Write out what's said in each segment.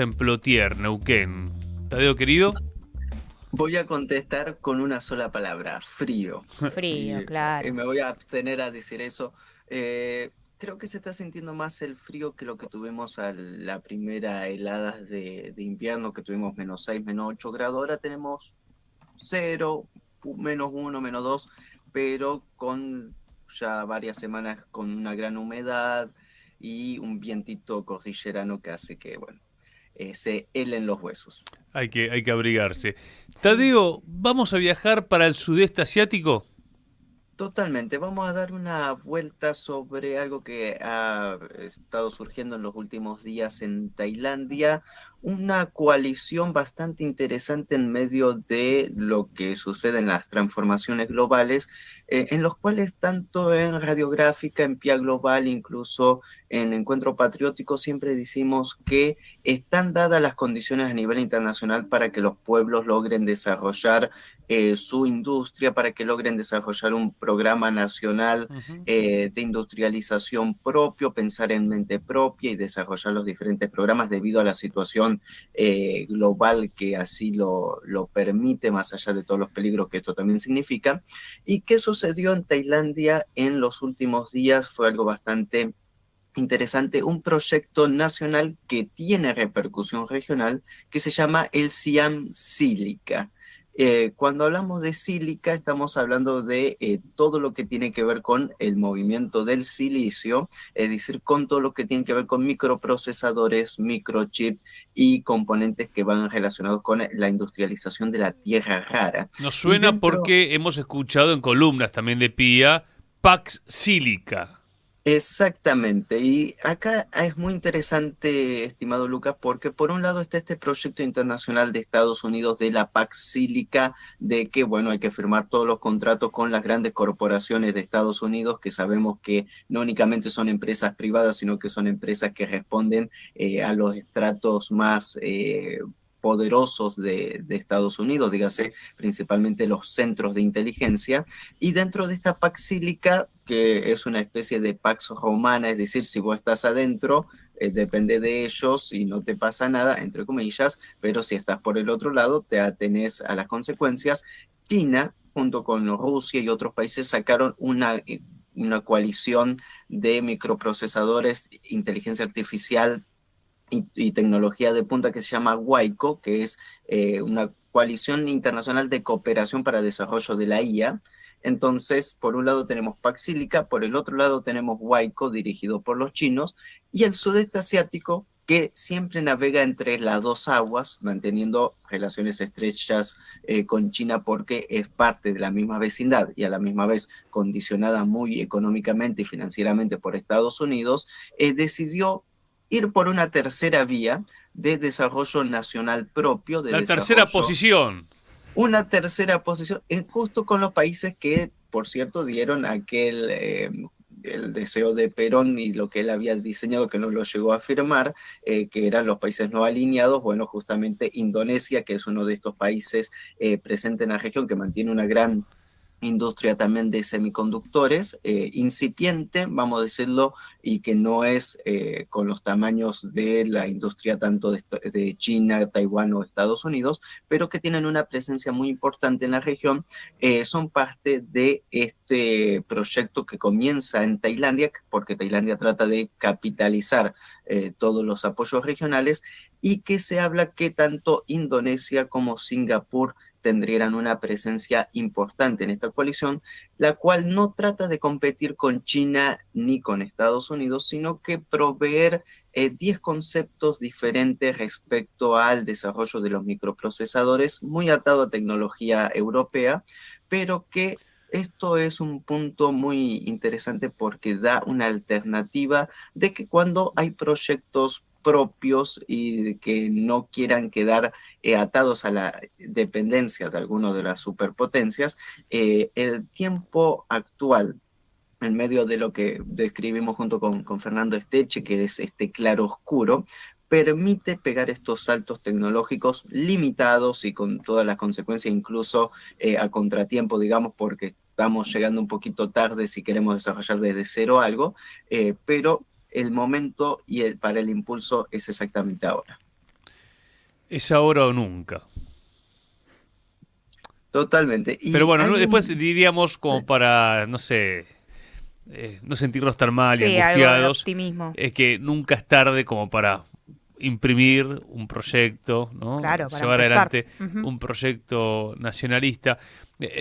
en Plotier, Neuquén. Tadeo, querido. Voy a contestar con una sola palabra, frío. Frío, Y claro. me voy a abstener a decir eso. Creo que se está sintiendo más el frío que lo que tuvimos a la primera helada de invierno, que tuvimos -6, -8 grados. Ahora tenemos 0, -1, -2, pero con ya varias semanas con una gran humedad y un vientito cordillerano que hace que, bueno, se helen los huesos. Hay que abrigarse. Sí. Tadeo, ¿vamos a viajar para el sudeste asiático? Totalmente. Vamos a dar una vuelta sobre algo que ha estado surgiendo en los últimos días en Tailandia, una coalición bastante interesante en medio de lo que sucede en las transformaciones globales, en los cuales tanto en Radiográfica, en Pia Global, incluso en Encuentro Patriótico, siempre decimos que están dadas las condiciones a nivel internacional para que los pueblos logren desarrollar su industria, para que logren desarrollar un programa nacional Ujú. de industrialización propio, pensar en mente propia y desarrollar los diferentes programas debido a la situación global que así lo permite, más allá de todos los peligros que esto también significa. ¿Y qué sucedió en Tailandia en los últimos días? Fue algo bastante interesante, un proyecto nacional que tiene repercusión regional que se llama el Siam Sílica. Cuando hablamos de sílica, estamos hablando de todo lo que tiene que ver con el movimiento del silicio, es decir, con todo lo que tiene que ver con microprocesadores, microchip y componentes que van relacionados con la industrialización de la tierra rara. Nos Y suena dentro, porque hemos escuchado en columnas también de Pía Pax Sílica. exactamente, y acá es muy interesante, estimado Lucas, porque por un lado está este proyecto internacional de Estados Unidos de la Pax Sílica, de que, bueno, hay que firmar todos los contratos con las grandes corporaciones de Estados Unidos, que sabemos que no únicamente son empresas privadas, sino que son empresas que responden a los estratos más poderosos de Estados Unidos, dígase principalmente los centros de inteligencia. Y dentro de esta Pax Sílica, que es una especie de Pax Romana, es decir, si vos estás adentro, depende de ellos y no te pasa nada, entre comillas, pero si estás por el otro lado, te atenés a las consecuencias. China, junto con Rusia y otros países, sacaron una coalición de microprocesadores, inteligencia artificial y tecnología de punta que se llama WICO, que es una coalición internacional de cooperación para desarrollo de la IA. Entonces, por un lado tenemos Paxílica, por el otro lado tenemos WICO, dirigido por los chinos, y el sudeste asiático, que siempre navega entre las dos aguas, manteniendo relaciones estrechas con China porque es parte de la misma vecindad y a la misma vez condicionada muy económicamente y financieramente por Estados Unidos, decidió ir por una tercera vía de desarrollo nacional propio, de La tercera desarrollo, posición. una tercera posición, justo con los países que, por cierto, dieron aquel el deseo de Perón y lo que él había diseñado, que no lo llegó a firmar, que eran los países no alineados. Bueno, justamente Indonesia, que es uno de estos países presente en la región, que mantiene una gran industria también de semiconductores, incipiente, vamos a decirlo, y que no es con los tamaños de la industria tanto de China, Taiwán o Estados Unidos, pero que tienen una presencia muy importante en la región. Son parte de este proyecto que comienza en Tailandia, porque Tailandia trata de capitalizar todos los apoyos regionales, y que se habla que tanto Indonesia como Singapur tendrían una presencia importante en esta coalición, la cual no trata de competir con China ni con Estados Unidos, sino que proveer 10 conceptos diferentes respecto al desarrollo de los microprocesadores, muy atado a tecnología europea, pero que esto es un punto muy interesante porque da una alternativa de que cuando hay proyectos propios y de que no quieran quedar atados a la dependencia de alguna de las superpotencias, el tiempo actual, en medio de lo que describimos junto con Fernando Esteche, que es este claro oscuro, permite pegar estos saltos tecnológicos limitados y con todas las consecuencias, incluso a contratiempo, digamos, porque estamos llegando un poquito tarde si queremos desarrollar desde cero algo, pero el momento para el impulso es exactamente ahora. Es ahora o nunca. Totalmente. Pero Y bueno, hay después un... diríamos como para, no sé, no sentirnos tan mal y Sí, algo de angustiados, optimismo. es que nunca es tarde como para imprimir un proyecto, ¿no? Claro, para Llevar empezar. adelante Ujú. un proyecto nacionalista.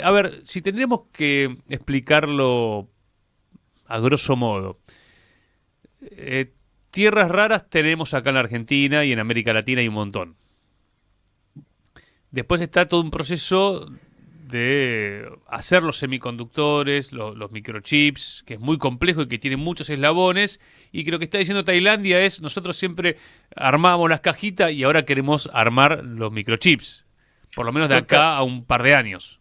A ver, si tendríamos que explicarlo a grosso modo, eh, tierras raras tenemos acá en la Argentina y en América Latina hay un montón. Después está todo un proceso de hacer los semiconductores, los microchips, que es muy complejo y que tiene muchos eslabones, y que lo que está diciendo Tailandia es, nosotros siempre armábamos las cajitas y ahora queremos armar los microchips, por lo menos de Total, acá a un par de años.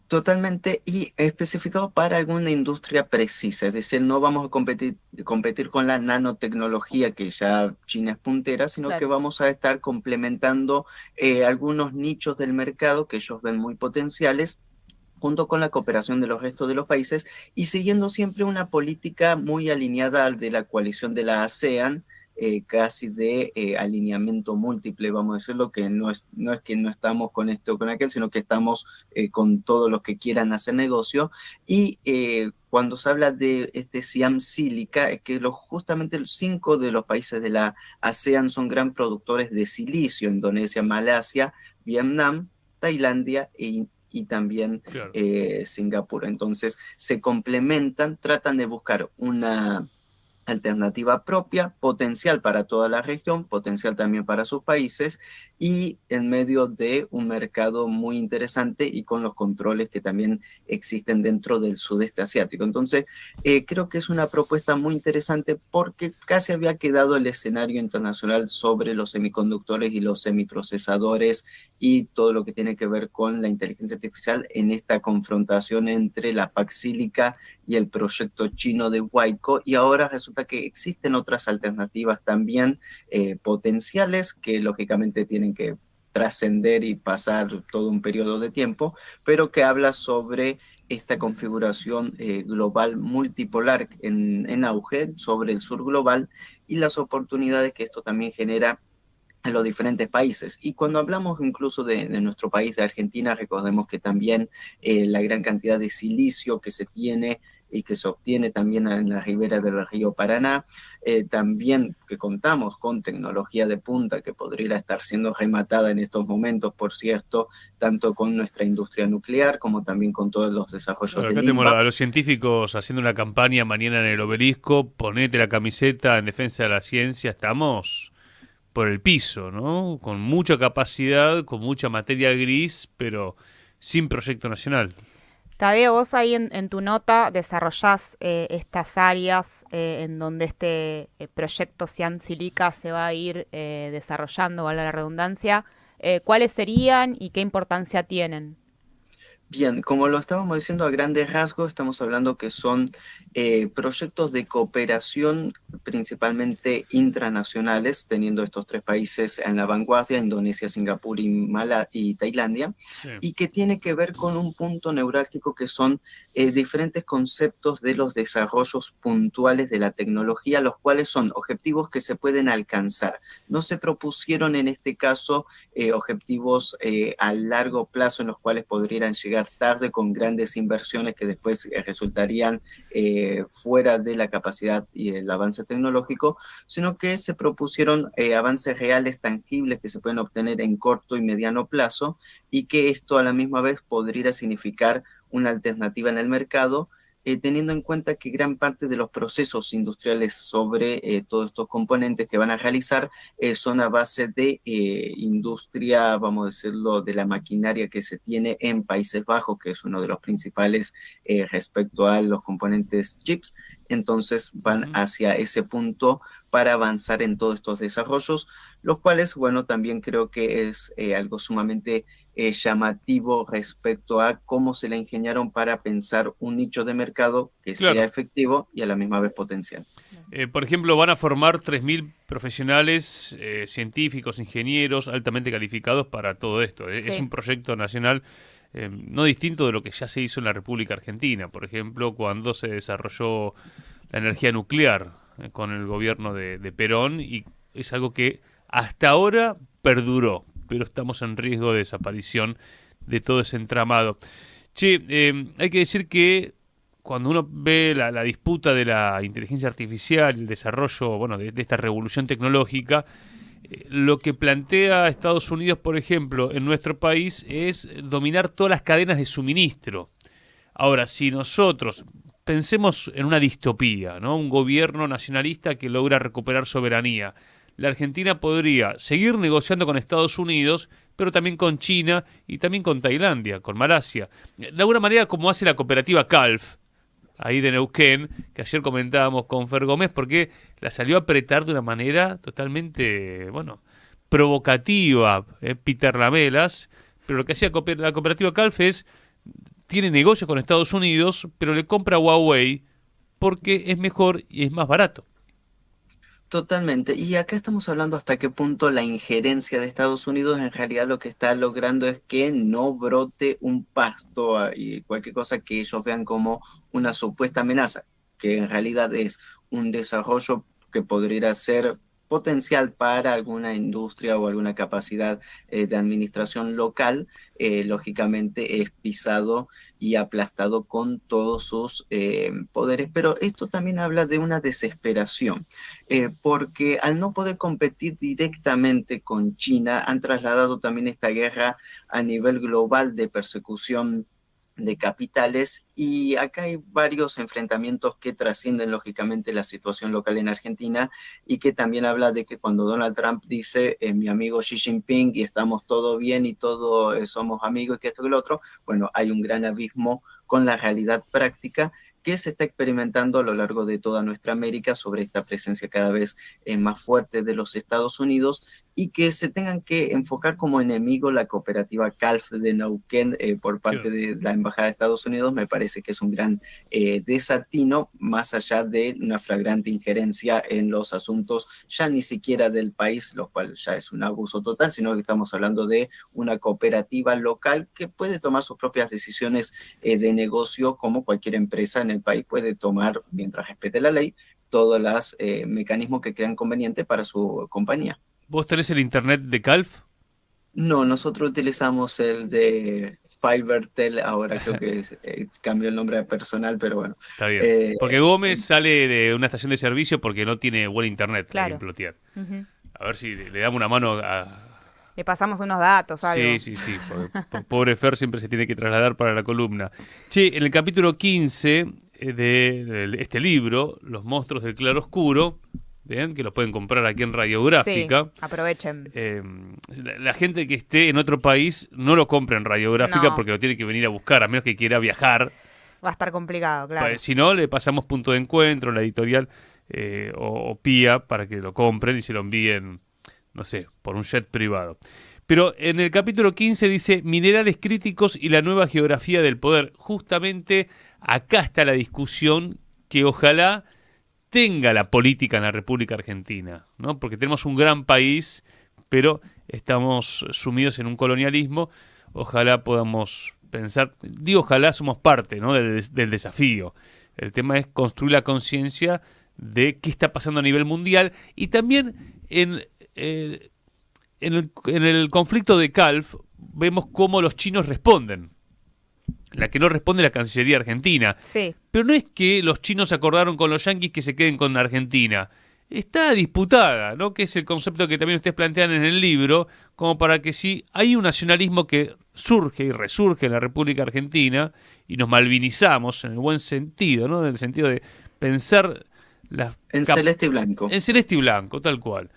totalmente y especificado para alguna industria precisa, es decir, no vamos a competir con la nanotecnología que ya China es puntera, sino que Claro. vamos a estar complementando algunos nichos del mercado que ellos ven muy potenciales junto con la cooperación de los restos de los países y siguiendo siempre una política muy alineada al de la coalición de la ASEAN, casi de alineamiento múltiple, vamos a decirlo, que no es que no estamos con esto o con aquel, sino que estamos con todos los que quieran hacer negocio. Y cuando se habla de este Siam Sílica, es que justamente los 5 de los países de la ASEAN son gran productores de silicio: Indonesia, Malasia, Vietnam, Tailandia y también Claro. Singapur. Entonces se complementan, tratan de buscar una alternativa propia, potencial para toda la región, potencial también para sus países y en medio de un mercado muy interesante y con los controles que también existen dentro del sudeste asiático. Entonces, creo que es una propuesta muy interesante porque casi había quedado el escenario internacional sobre los semiconductores y los semiprocesadores y todo lo que tiene que ver con la inteligencia artificial en esta confrontación entre la Paxílica y el proyecto chino de Huayco, y ahora resulta que existen otras alternativas también potenciales que lógicamente tienen que trascender y pasar todo un periodo de tiempo, pero que habla sobre esta configuración global multipolar en auge sobre el sur global y las oportunidades que esto también genera en los diferentes países. Y cuando hablamos incluso de nuestro país, de Argentina, recordemos que también la gran cantidad de silicio que se tiene y que se obtiene también en la ribera del río Paraná, también que contamos con tecnología de punta que podría estar siendo rematada en estos momentos, por cierto, tanto con nuestra industria nuclear como también con todos los desarrollos Claro, del acá tenemos INVAP. a los científicos haciendo una campaña mañana en el obelisco, ponete la camiseta en defensa de la ciencia, estamos por el piso, ¿no? Con mucha capacidad, con mucha materia gris, pero sin proyecto nacional. Tadeo, vos ahí en tu nota desarrollás estas áreas en donde este proyecto Cian Silica se va a ir desarrollando, vale la redundancia. ¿Cuáles serían y qué importancia tienen? Bien, como lo estábamos diciendo a grandes rasgos, estamos hablando que son proyectos de cooperación principalmente intranacionales, teniendo estos tres países en la vanguardia: Indonesia, Singapur y Tailandia, Sí. y que tiene que ver con un punto neurálgico que son diferentes conceptos de los desarrollos puntuales de la tecnología, los cuales son objetivos que se pueden alcanzar. No se propusieron en este caso objetivos a largo plazo en los cuales podrían llegar tarde con grandes inversiones que después resultarían fuera de la capacidad y el avance tecnológico, sino que se propusieron avances reales, tangibles, que se pueden obtener en corto y mediano plazo y que esto a la misma vez podría significar una alternativa en el mercado, teniendo en cuenta que gran parte de los procesos industriales sobre todos estos componentes que van a realizar son a base de industria, vamos a decirlo, de la maquinaria que se tiene en Países Bajos, que es uno de los principales respecto a los componentes chips. Entonces van Ujú. hacia ese punto para avanzar en todos estos desarrollos, los cuales, bueno, también creo que es algo sumamente llamativo respecto a cómo se la ingeniaron para pensar un nicho de mercado que sea Claro. efectivo y a la misma vez potencial. Por ejemplo, van a formar 3.000 profesionales, científicos, ingenieros, altamente calificados para todo esto. Es un Sí. proyecto nacional no distinto de lo que ya se hizo en la República Argentina, por ejemplo, cuando se desarrolló la energía nuclear con el gobierno de Perón, y es algo que hasta ahora perduró, pero estamos en riesgo de desaparición de todo ese entramado. Che, hay que decir que cuando uno ve la disputa de la inteligencia artificial, el desarrollo, bueno, de esta revolución tecnológica, lo que plantea Estados Unidos, por ejemplo, en nuestro país es dominar todas las cadenas de suministro. Ahora, si nosotros pensemos en una distopía, ¿no? Un gobierno nacionalista que logra recuperar soberanía, la Argentina podría seguir negociando con Estados Unidos, pero también con China y también con Tailandia, con Malasia. De alguna manera, como hace la cooperativa CALF, ahí de Neuquén, que ayer comentábamos con Fer Gómez, porque la salió a apretar de una manera totalmente, bueno, provocativa, Peter Lamelas, pero lo que hacía la cooperativa CALF es, tiene negocios con Estados Unidos, pero le compra a Huawei porque es mejor y es más barato. Totalmente. Y acá estamos hablando hasta qué punto la injerencia de Estados Unidos en realidad lo que está logrando es que no brote un pasto y cualquier cosa que ellos vean como una supuesta amenaza, que en realidad es un desarrollo que podría ser potencial para alguna industria o alguna capacidad de administración local, lógicamente es pisado y aplastado con todos sus poderes. Pero esto también habla de una desesperación, porque al no poder competir directamente con China, han trasladado también esta guerra a nivel global de persecución de capitales, y acá hay varios enfrentamientos que trascienden lógicamente la situación local en Argentina, y que también habla de que cuando Donald Trump dice mi amigo Xi Jinping y estamos todo bien y todos somos amigos y que esto y lo otro, bueno, hay un gran abismo con la realidad práctica que se está experimentando a lo largo de toda nuestra América sobre esta presencia cada vez más fuerte de los Estados Unidos, y que se tengan que enfocar como enemigo la cooperativa CALF de Neuquén por parte de la Embajada de Estados Unidos, me parece que es un gran desatino, más allá de una flagrante injerencia en los asuntos ya ni siquiera del país, lo cual ya es un abuso total, sino que estamos hablando de una cooperativa local que puede tomar sus propias decisiones de negocio, como cualquier empresa en el país puede tomar, mientras respete la ley, todos los mecanismos que crean convenientes para su compañía. ¿Vos tenés el internet de Calf? No, nosotros utilizamos el de FiberTel, ahora creo que cambió el nombre personal, pero bueno. Está bien. Porque Gómez sale de una estación de servicio porque no tiene buen internet, claro. Plotier. A ver si le damos una mano a... Le pasamos unos datos, algo. Sí. Pobre Fer siempre se tiene que trasladar para la columna. Che, en el capítulo 15 de este libro, Los monstruos del claroscuro, ¿bien? Que lo pueden comprar aquí en Radiográfica. Sí, aprovechen. La gente que esté en otro país no lo compra en Radiográfica porque lo tiene que venir a buscar, a menos que quiera viajar. Va a estar complicado, claro. Pues, si no, le pasamos Punto de Encuentro, la editorial o PIA, para que lo compren y se lo envíen, no sé, por un jet privado. Pero en el capítulo 15 dice minerales críticos y la nueva geografía del poder. Justamente acá está la discusión que ojalá tenga la política en la República Argentina, ¿no? Porque tenemos un gran país, pero estamos sumidos en un colonialismo. Ojalá podamos pensar, digo ojalá, somos parte, ¿no? del desafío. El tema es construir la conciencia de qué está pasando a nivel mundial, y también en el conflicto de Calf vemos cómo los chinos responden. La que no responde es la Cancillería Argentina. Sí. Pero no es que los chinos acordaron con los yanquis que se queden con Argentina. Está disputada, ¿no? Que es el concepto que también ustedes plantean en el libro, como para que si hay un nacionalismo que surge y resurge en la República Argentina y nos malvinizamos en el buen sentido, ¿no? En el sentido de pensar en celeste y blanco. En celeste y blanco, tal cual.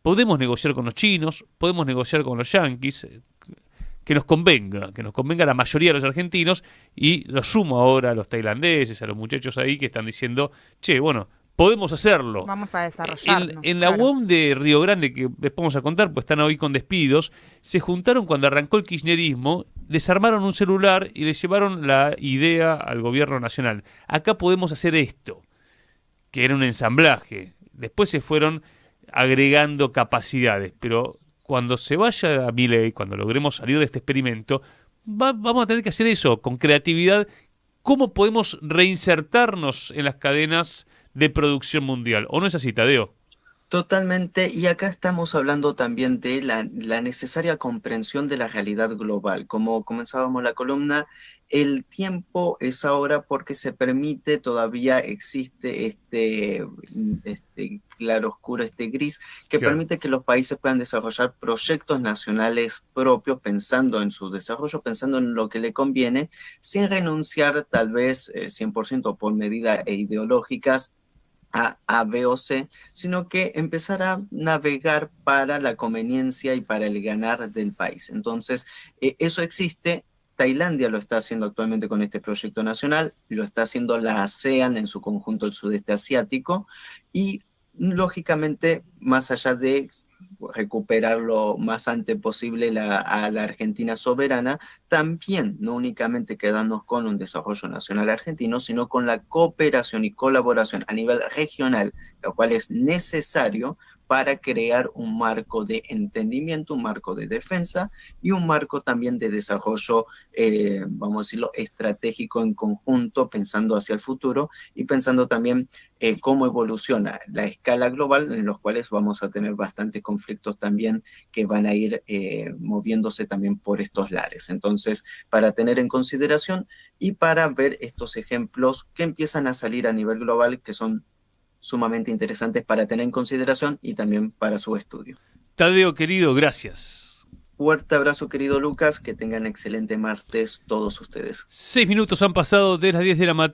Podemos negociar con los chinos, podemos negociar con los yanquis, que nos convenga a la mayoría de los argentinos, y lo sumo ahora a los tailandeses, a los muchachos ahí que están diciendo, che, bueno, podemos hacerlo. Vamos a desarrollarnos. En la UOM de Río Grande, que les vamos a contar, pues están hoy con despidos, se juntaron cuando arrancó el kirchnerismo, desarmaron un celular y le llevaron la idea al gobierno nacional. Acá podemos hacer esto, que era un ensamblaje. Después se fueron agregando capacidades, pero cuando se vaya a Milei, cuando logremos salir de este experimento, vamos a tener que hacer eso, con creatividad. ¿Cómo podemos reinsertarnos en las cadenas de producción mundial? ¿O no es así, Tadeo? Totalmente, y acá estamos hablando también de la necesaria comprensión de la realidad global. Como comenzábamos la columna, el tiempo es ahora porque se permite, todavía existe este claroscuro, este gris, que Claro. permite que los países puedan desarrollar proyectos nacionales propios, pensando en su desarrollo, pensando en lo que le conviene, sin renunciar tal vez 100% por medidas ideológicas A, B o C, sino que empezar a navegar para la conveniencia y para el ganar del país. Entonces, eso existe. Tailandia lo está haciendo actualmente con este proyecto nacional, lo está haciendo la ASEAN en su conjunto el sudeste asiático y lógicamente, más allá de recuperar lo más antes posible a la Argentina soberana, también no únicamente quedarnos con un desarrollo nacional argentino, sino con la cooperación y colaboración a nivel regional, lo cual es necesario para crear un marco de entendimiento, un marco de defensa y un marco también de desarrollo, vamos a decirlo, estratégico en conjunto, pensando hacia el futuro y pensando también cómo evoluciona la escala global, en los cuales vamos a tener bastantes conflictos también que van a ir moviéndose también por estos lares. Entonces, para tener en consideración y para ver estos ejemplos que empiezan a salir a nivel global, que son sumamente interesantes para tener en consideración y también para su estudio. Tadeo, querido, gracias. Fuerte abrazo, querido Lucas, que tengan excelente martes todos ustedes. 6 minutos han pasado de las 10 de la mañana.